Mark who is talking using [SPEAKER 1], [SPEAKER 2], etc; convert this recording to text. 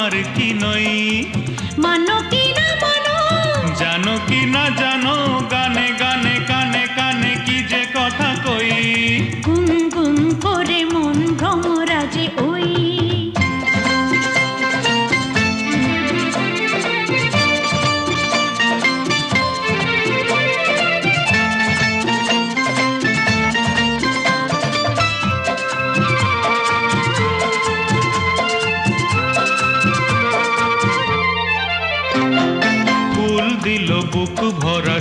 [SPEAKER 1] তোমার কি নই।
[SPEAKER 2] মানো কি না মানো,
[SPEAKER 1] জানো কি না জানো, গানে গানে কানে কানে কি যে কথা কই।
[SPEAKER 2] গুন গুন করে মন ভ্রমরাজে ওই।
[SPEAKER 1] ফুল দিল বুক ভরা